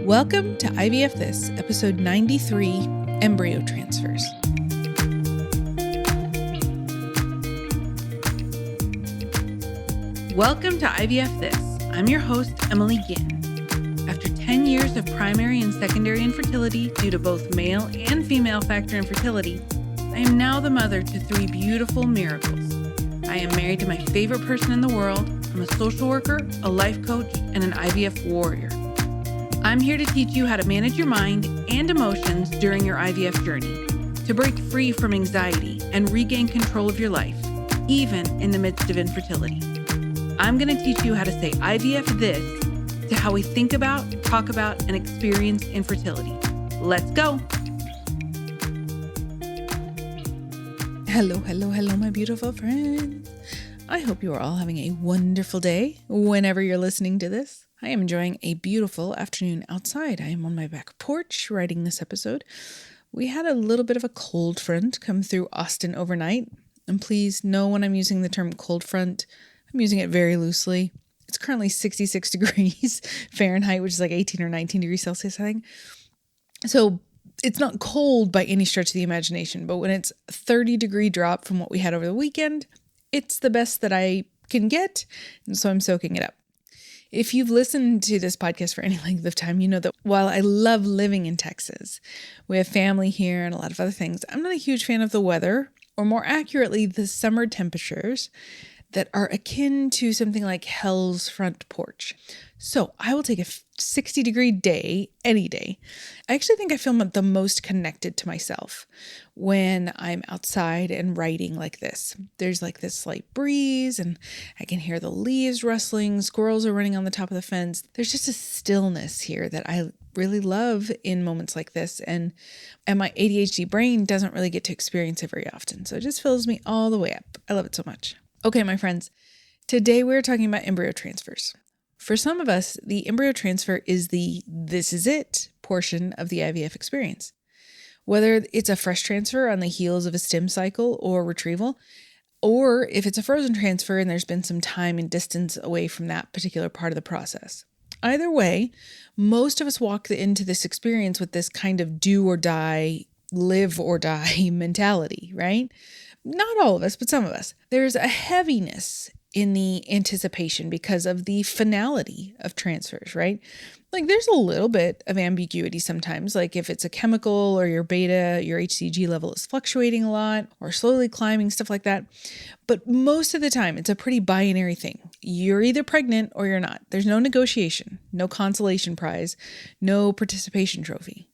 Welcome to IVF This, episode 93, Embryo Transfers. Welcome to IVF This. I'm your host, Emily Ginn. After 10 years of primary and secondary infertility due to both male and female factor infertility, I am now the mother to 3 beautiful miracles. I am married to my favorite person in the world. I'm a social worker, a life coach, and an IVF warrior. I'm here to teach you how to manage your mind and emotions during your IVF journey, to break free from anxiety and regain control of your life, even in the midst of infertility. I'm going to teach you how to say IVF this to how we think about, talk about, and experience infertility. Let's go. Hello, my beautiful friends. I hope you are all having a wonderful day whenever you're listening to this. I am enjoying a beautiful afternoon outside. I am on my back porch writing this episode. We had a little bit of a cold front come through Austin overnight. And please know when I'm using the term cold front, I'm using it very loosely. It's currently 66 degrees Fahrenheit, which is like 18 or 19 degrees Celsius, I think. So it's not cold by any stretch of the imagination, but when it's a 30-degree drop from what we had over the weekend, it's the best that I can get. And so I'm soaking it up. If you've listened to this podcast for any length of time, you know that while I love living in Texas, we have family here and a lot of other things, I'm not a huge fan of the weather, or more accurately, the summer temperatures that are akin to something like hell's front porch. So I will take a 60-degree day any day. I actually think I feel the most connected to myself when I'm outside and writing like this. There's like this slight breeze and I can hear the leaves rustling, squirrels are running on the top of the fence. There's just a stillness here that I really love in moments like this. And my ADHD brain doesn't really get to experience it very often. So it just fills me all the way up. I love it so much. Okay, my friends, today we're talking about embryo transfers. For some of us, the embryo transfer is the this is it portion of the IVF experience. Whether it's a fresh transfer on the heels of a stim cycle or retrieval, or if it's a frozen transfer and there's been some time and distance away from that particular part of the process. Either way, most of us walk into this experience with this kind of do or die, live or die mentality, right? Not all of us, but some of us. There's a heaviness in the anticipation because of the finality of transfers, right? Like there's a little bit of ambiguity sometimes, like if it's a chemical or your beta, your HCG level is fluctuating a lot or slowly climbing, stuff like that. But most of the time, it's a pretty binary thing. You're either pregnant or you're not. There's no negotiation, no consolation prize, no participation trophy.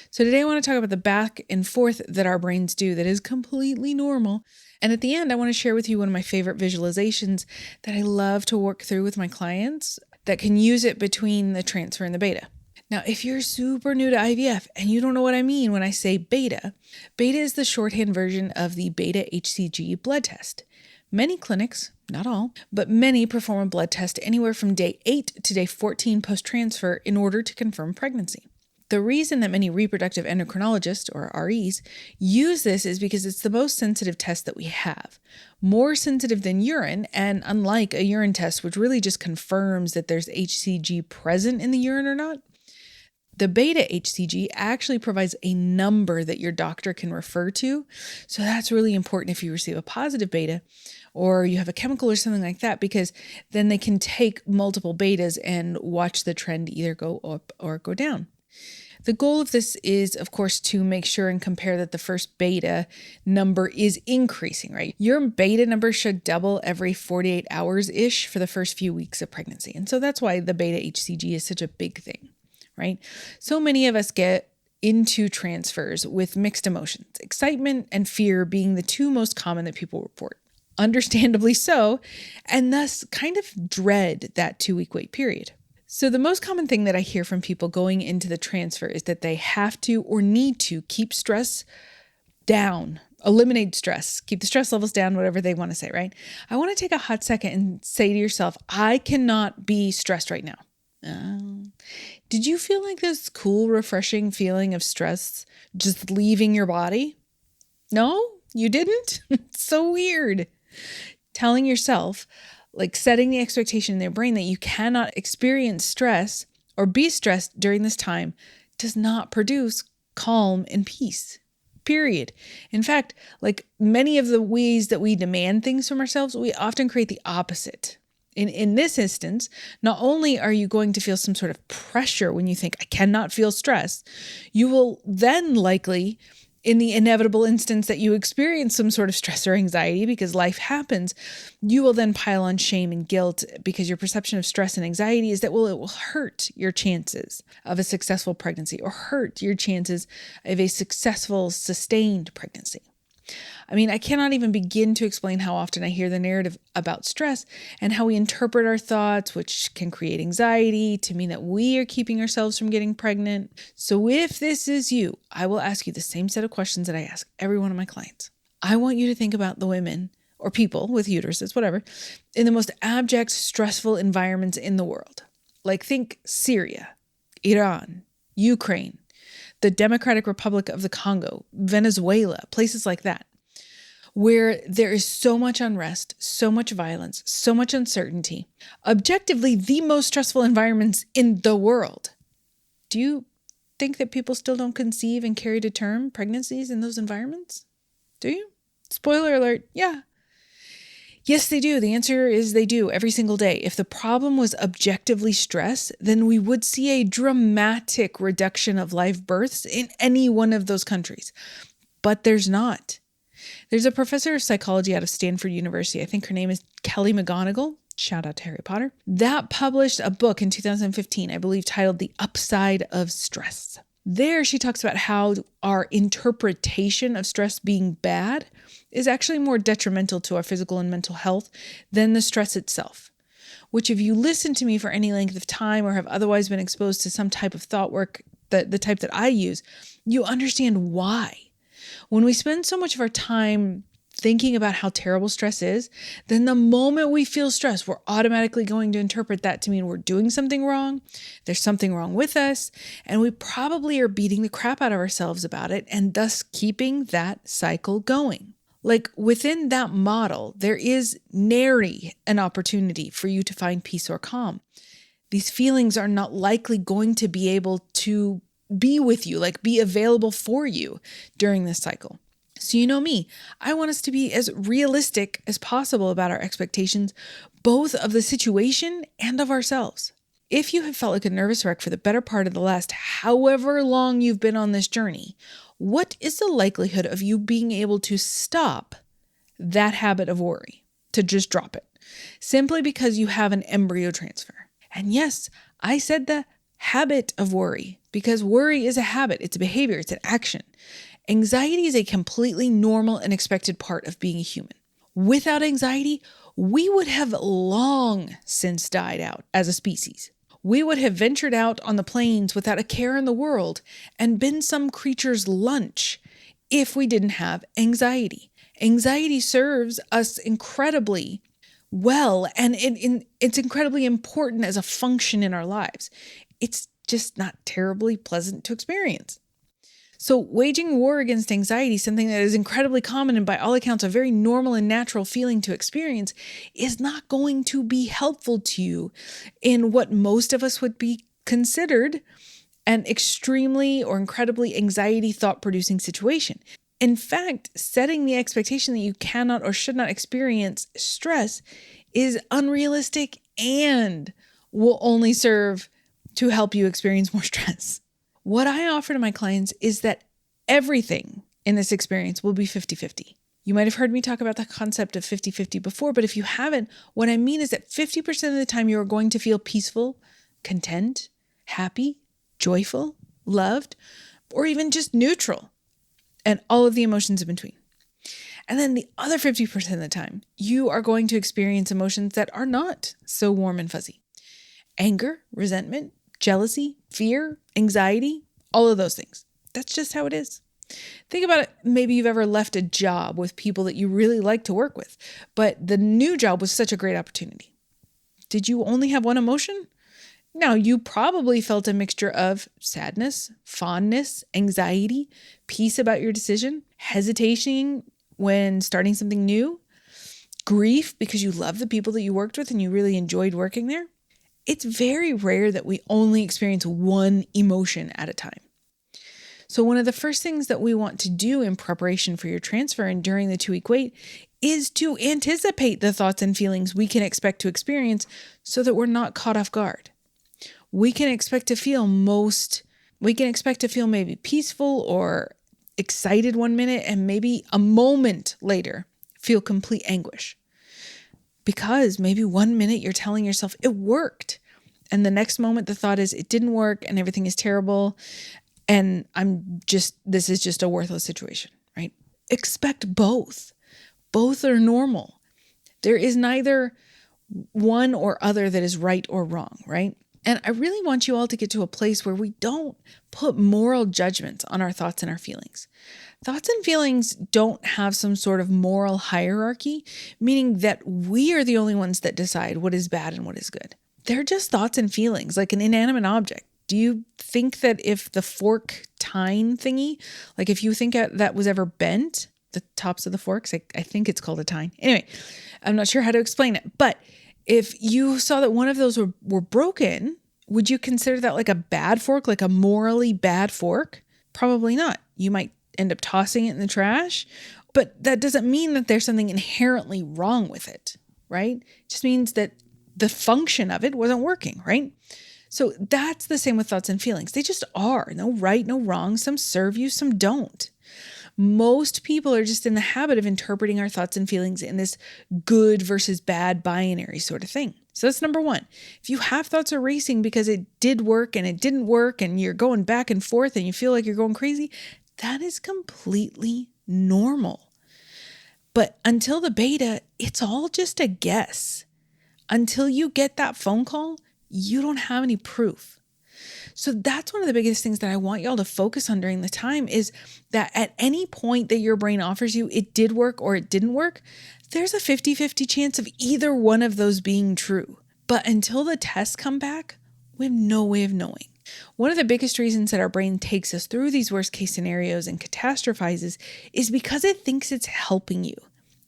So today I want to talk about the back and forth that our brains do that is completely normal. And at the end, I want to share with you one of my favorite visualizations that I love to work through with my clients that can use it between the transfer and the beta. Now, if you're super new to IVF and you don't know what I mean when I say beta, beta is the shorthand version of the beta HCG blood test. Many clinics, not all, but many perform a blood test anywhere from day 8 to day 14 post-transfer in order to confirm pregnancy. The reason that many reproductive endocrinologists, or REs, use this is because it's the most sensitive test that we have. More sensitive than urine, and unlike a urine test, which really just confirms that there's HCG present in the urine or not, the beta HCG actually provides a number that your doctor can refer to. So that's really important if you receive a positive beta or you have a chemical or something like that, because then they can take multiple betas and watch the trend either go up or go down. The goal of this is, of course, to make sure and compare that the first beta number is increasing, right? Your beta number should double every 48 hours-ish for the first few weeks of pregnancy. And so that's why the beta HCG is such a big thing, right? So many of us get into transfers with mixed emotions, excitement and fear being the 2 most common that people report. Understandably so, and thus kind of dread that 2-week wait period. So the most common thing that I hear from people going into the transfer is that they have to or need to keep stress down, eliminate stress, keep the stress levels down, whatever they want to say, right? I want to take a hot second and say to yourself, I cannot be stressed right now. Did you feel like this cool, refreshing feeling of stress just leaving your body? No, you didn't? It's so weird. Telling yourself, like setting the expectation in their brain that you cannot experience stress or be stressed during this time does not produce calm and peace. Period. In fact, like many of the ways that we demand things from ourselves, we often create the opposite. In this instance, not only are you going to feel some sort of pressure when you think, I cannot feel stress, you will then likely, in the inevitable instance that you experience some sort of stress or anxiety because life happens, you will then pile on shame and guilt because your perception of stress and anxiety is that, well, it will hurt your chances of a successful pregnancy or hurt your chances of a successful, sustained pregnancy. I mean, I cannot even begin to explain how often I hear the narrative about stress and how we interpret our thoughts, which can create anxiety, to mean that we are keeping ourselves from getting pregnant. So if this is you, I will ask you the same set of questions that I ask every one of my clients. I want you to think about the women or people with uteruses, whatever, in the most abject, stressful environments in the world. Like think Syria, Iran, Ukraine, the Democratic Republic of the Congo, Venezuela, places like that, where there is so much unrest, so much violence, so much uncertainty, objectively the most stressful environments in the world. Do you think that people still don't conceive and carry to term pregnancies in those environments? Do you? Spoiler alert, yeah. Yes, they do. The answer is they do every single day. If the problem was objectively stress, then we would see a dramatic reduction of live births in any one of those countries. But there's not. There's a professor of psychology out of Stanford University. I think her name is Kelly McGonigal. Shout out to Harry Potter. That published a book in 2015, I believe, titled The Upside of Stress. There, she talks about how our interpretation of stress being bad is actually more detrimental to our physical and mental health than the stress itself, which if you listen to me for any length of time or have otherwise been exposed to some type of thought work, the type that I use, you understand why. When we spend so much of our time thinking about how terrible stress is, then the moment we feel stress, we're automatically going to interpret that to mean we're doing something wrong, there's something wrong with us, and we probably are beating the crap out of ourselves about it and thus keeping that cycle going. Like within that model, there is nary an opportunity for you to find peace or calm. These feelings are not likely going to be able to be with you, like be available for you during this cycle. So you know me, I want us to be as realistic as possible about our expectations, both of the situation and of ourselves. If you have felt like a nervous wreck for the better part of the last however long you've been on this journey, what is the likelihood of you being able to stop that habit of worry, to just drop it, simply because you have an embryo transfer? And yes, I said the habit of worry, because worry is a habit, it's a behavior, it's an action. Anxiety is a completely normal and expected part of being a human. Without anxiety, we would have long since died out as a species. We would have ventured out on the plains without a care in the world and been some creature's lunch if we didn't have anxiety. Anxiety serves us incredibly well, and it's incredibly important as a function in our lives. It's just not terribly pleasant to experience. So waging war against anxiety, something that is incredibly common and by all accounts a very normal and natural feeling to experience, is not going to be helpful to you in what most of us would be considered an extremely or incredibly anxiety thought-producing situation. In fact, setting the expectation that you cannot or should not experience stress is unrealistic and will only serve to help you experience more stress. What I offer to my clients is that everything in this experience will be 50-50. You might have heard me talk about the concept of 50-50 before, but if you haven't, what I mean is that 50% of the time you are going to feel peaceful, content, happy, joyful, loved, or even just neutral, and all of the emotions in between. And then the other 50% of the time, you are going to experience emotions that are not so warm and fuzzy. Anger, resentment, jealousy, fear, anxiety, all of those things. That's just how it is. Think about it. Maybe you've ever left a job with people that you really like to work with, but the new job was such a great opportunity. Did you only have one emotion? No, you probably felt a mixture of sadness, fondness, anxiety, peace about your decision, hesitation when starting something new, grief because you love the people that you worked with and you really enjoyed working there, it's very rare that we only experience one emotion at a time. So one of the first things that we want to do in preparation for your transfer and during the 2-week wait is to anticipate the thoughts and feelings we can expect to experience so that we're not caught off guard. We can expect to feel maybe peaceful or excited one minute and maybe a moment later feel complete anguish. Because maybe 1 minute you're telling yourself it worked. And the next moment the thought is it didn't work and everything is terrible. And this is just a worthless situation, right? Expect both. Both are normal. There is neither one or other that is right or wrong, right? And I really want you all to get to a place where we don't put moral judgments on our thoughts and our feelings. Thoughts and feelings don't have some sort of moral hierarchy, meaning that we are the only ones that decide what is bad and what is good. They're just thoughts and feelings, like an inanimate object. Do you think that if the fork tine thingy, like if you think that was ever bent, the tops of the forks, I think it's called a tine. Anyway, I'm not sure how to explain it, but if you saw that one of those were broken, would you consider that like a bad fork, like a morally bad fork? Probably not. You might end up tossing it in the trash, but that doesn't mean that there's something inherently wrong with it, right? It just means that the function of it wasn't working, right? So that's the same with thoughts and feelings. They just are. No right, no wrong. Some serve you, some don't. Most people are just in the habit of interpreting our thoughts and feelings in this good versus bad binary sort of thing. So that's number one. If you have thoughts are racing because it did work and it didn't work and you're going back and forth and you feel like you're going crazy, that is completely normal. But until the beta, it's all just a guess. Until you get that phone call, you don't have any proof. So that's one of the biggest things that I want y'all to focus on during the time is that at any point that your brain offers you it did work or it didn't work, there's a 50-50 chance of either one of those being true. But until the tests come back, we have no way of knowing. One of the biggest reasons that our brain takes us through these worst case scenarios and catastrophizes is because it thinks it's helping you.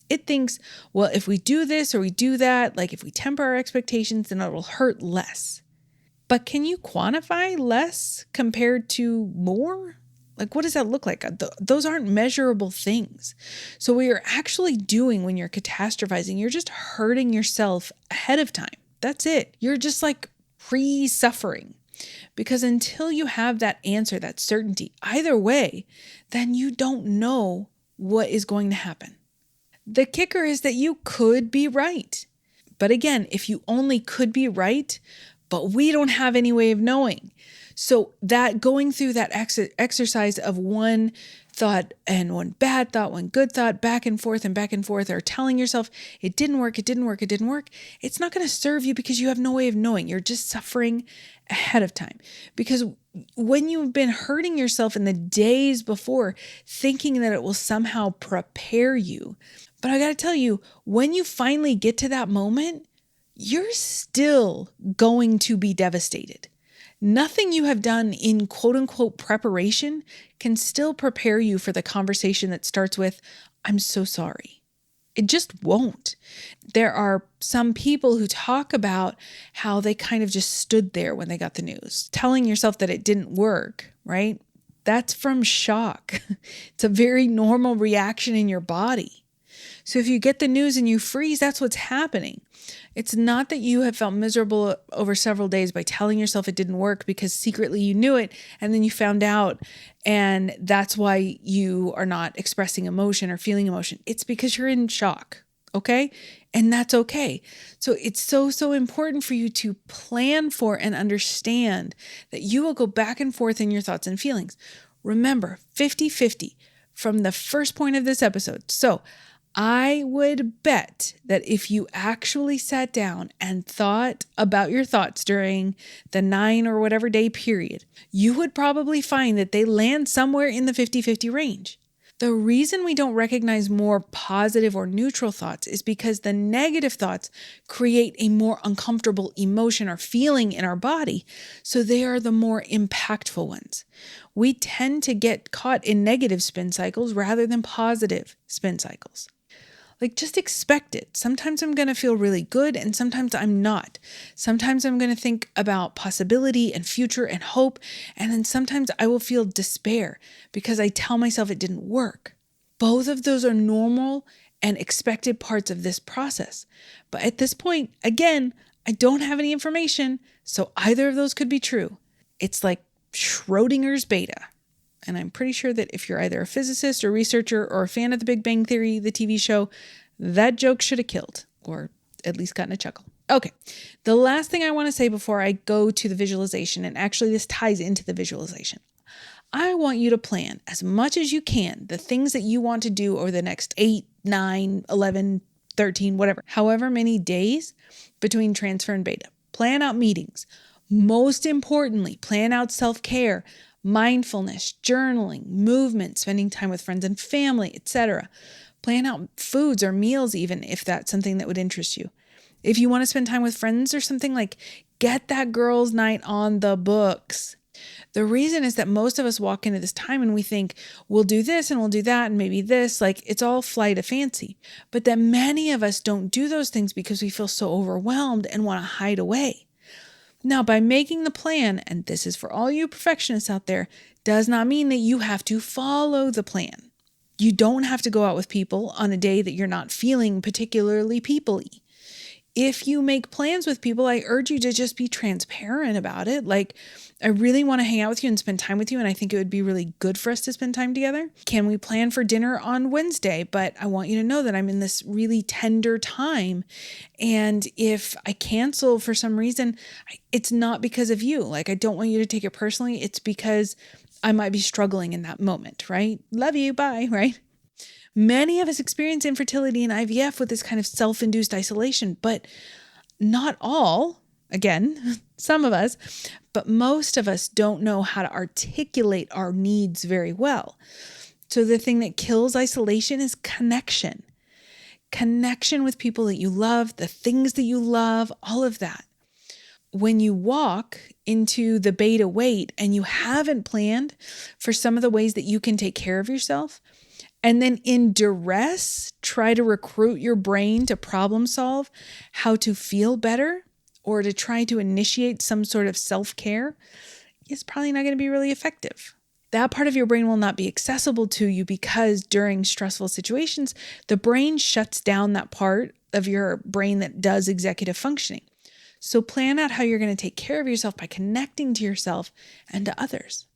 It thinks, well, if we do this or we do that, like if we temper our expectations, then it will hurt less. But can you quantify less compared to more? Like, what does that look like? Those aren't measurable things. So what you're actually doing when you're catastrophizing, you're just hurting yourself ahead of time. That's it. You're just like pre-suffering. Because until you have that answer, that certainty, either way, then you don't know what is going to happen. The kicker is that you could be right. But again, if you only could be right, but we don't have any way of knowing. So that going through that exercise of one thought and one bad thought, one good thought, back and forth, or telling yourself it didn't work, it's not going to serve you because you have no way of knowing. You're just suffering ahead of time. Because when you've been hurting yourself in the days before, thinking that it will somehow prepare you. But I got to tell you, when you finally get to that moment, you're still going to be devastated. Nothing you have done in quote unquote preparation can still prepare you for the conversation that starts with, I'm so sorry. It just won't. There are some people who talk about how they kind of just stood there when they got the news, telling yourself that it didn't work, right? That's from shock. It's a very normal reaction in your body. So if you get the news and you freeze, that's what's happening. It's not that you have felt miserable over several days by telling yourself it didn't work because secretly you knew it and then you found out and that's why you are not expressing emotion or feeling emotion. It's because you're in shock, okay? And that's okay. So it's so important for you to plan for and understand that you will go back and forth in your thoughts and feelings. Remember, 50-50 from the first point of this episode. So I would bet that if you actually sat down and thought about your thoughts during the 9 or whatever day period, you would probably find that they land somewhere in the 50-50 range. The reason we don't recognize more positive or neutral thoughts is because the negative thoughts create a more uncomfortable emotion or feeling in our body, so they are the more impactful ones. We tend to get caught in negative spin cycles rather than positive spin cycles. Like, just expect it. Sometimes I'm going to feel really good and sometimes I'm not. Sometimes I'm going to think about possibility and future and hope. And then sometimes I will feel despair because I tell myself it didn't work. Both of those are normal and expected parts of this process. But at this point, again, I don't have any information, so either of those could be true. It's like Schrodinger's beta. And I'm pretty sure that if you're either a physicist or researcher or a fan of The Big Bang Theory, the TV show, that joke should have killed, or at least gotten a chuckle. Okay, the last thing I want to say before I go to the visualization, and actually this ties into the visualization. I want you to plan as much as you can the things that you want to do over the next 8, 9, 11, 13, whatever, however many days between transfer and beta. Plan out meetings. Most importantly, plan out self-care, mindfulness, journaling, movement, spending time with friends and family, etc. Plan out foods or meals even if that's something that would interest you. If you want to spend time with friends or something, like get that girls' night on the books. The reason is that most of us walk into this time and we think we'll do this and we'll do that and maybe this, like it's all flight of fancy. But that many of us don't do those things because we feel so overwhelmed and want to hide away. Now, by making the plan, and this is for all you perfectionists out there, does not mean that you have to follow the plan. You don't have to go out with people on a day that you're not feeling particularly people-y. If you make plans with people, I urge you to just be transparent about it. Like, I really want to hang out with you and spend time with you, and I think it would be really good for us to spend time together. Can we plan for dinner on Wednesday? But I want you to know that I'm in this really tender time. And if I cancel for some reason, it's not because of you. Like, I don't want you to take it personally. It's because I might be struggling in that moment, right? Love you, bye, right? Many of us experience infertility and IVF with this kind of self-induced isolation, but not all, again, some of us, but most of us don't know how to articulate our needs very well. So the thing that kills isolation is connection. Connection with people that you love, the things that you love, all of that. When you walk into the beta wait and you haven't planned for some of the ways that you can take care of yourself, and then in duress, try to recruit your brain to problem solve how to feel better or to try to initiate some sort of self-care, is probably not going to be really effective. That part of your brain will not be accessible to you because during stressful situations, the brain shuts down that part of your brain that does executive functioning. So plan out how you're going to take care of yourself by connecting to yourself and to others.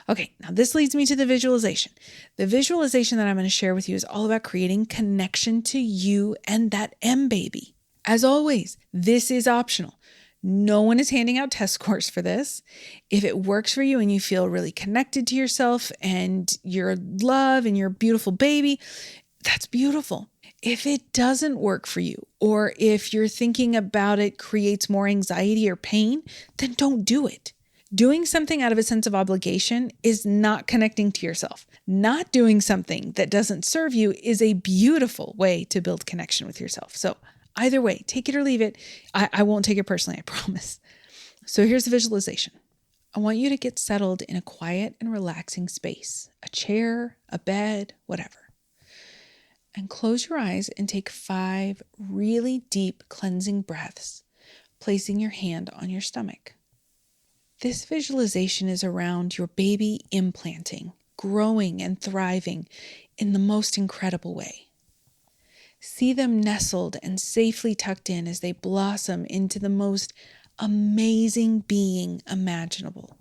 Okay, now this leads me to the visualization. The visualization that I'm going to share with you is all about creating connection to you and that M baby. As always, this is optional. No one is handing out test scores for this. If it works for you and you feel really connected to yourself and your love and your beautiful baby, that's beautiful. If it doesn't work for you, or if you're thinking about it creates more anxiety or pain, then don't do it. Doing something out of a sense of obligation is not connecting to yourself. Not doing something that doesn't serve you is a beautiful way to build connection with yourself. So either way, take it or leave it. I won't take it personally, I promise. So here's the visualization. I want you to get settled in a quiet and relaxing space, a chair, a bed, whatever. And close your eyes and take 5 really deep cleansing breaths, placing your hand on your stomach. This visualization is around your baby implanting, growing and thriving in the most incredible way. See them nestled and safely tucked in as they blossom into the most amazing being imaginable.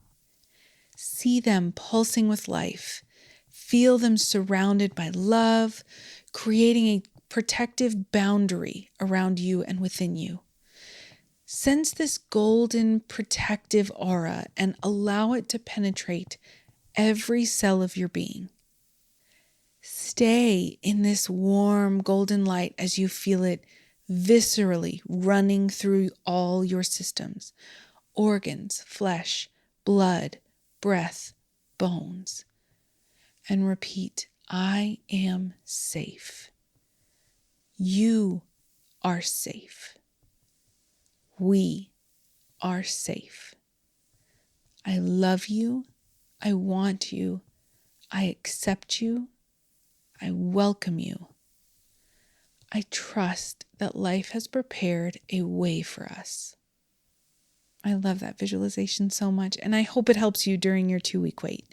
See them pulsing with life. Feel them surrounded by love, creating a protective boundary around you and within you. Sense this golden protective aura and allow it to penetrate every cell of your being. Stay in this warm golden light as you feel it viscerally running through all your systems, organs, flesh, blood, breath, bones. And repeat, I am safe. You are safe. We are safe. I love you. I want you. I accept you. I welcome you. I trust that life has prepared a way for us. I love that visualization so much, and I hope it helps you during your 2-week wait.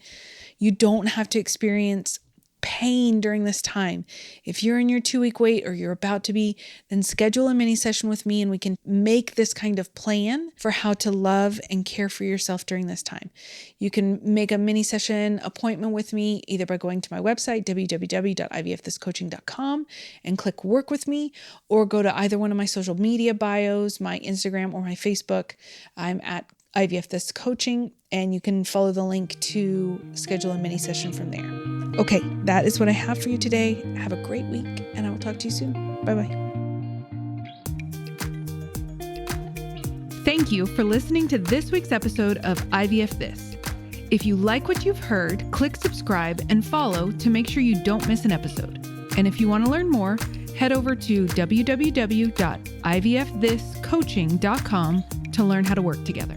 You don't have to experience pain during this time. If you're in your 2-week wait or you're about to be, then schedule a mini session with me and we can make this kind of plan for how to love and care for yourself during this time. You can make a mini session appointment with me either by going to my website, www.ivfthiscoaching.com, and click work with me, or go to either one of my social media bios, my Instagram or my Facebook. I'm at IVF This Coaching, and you can follow the link to schedule a mini session from there. Okay, that is what I have for you today. Have a great week, and I will talk to you soon. Bye-bye. Thank you for listening to this week's episode of IVF This. If you like what you've heard, click subscribe and follow to make sure you don't miss an episode. And if you want to learn more, head over to www.ivfthiscoaching.com to learn how to work together.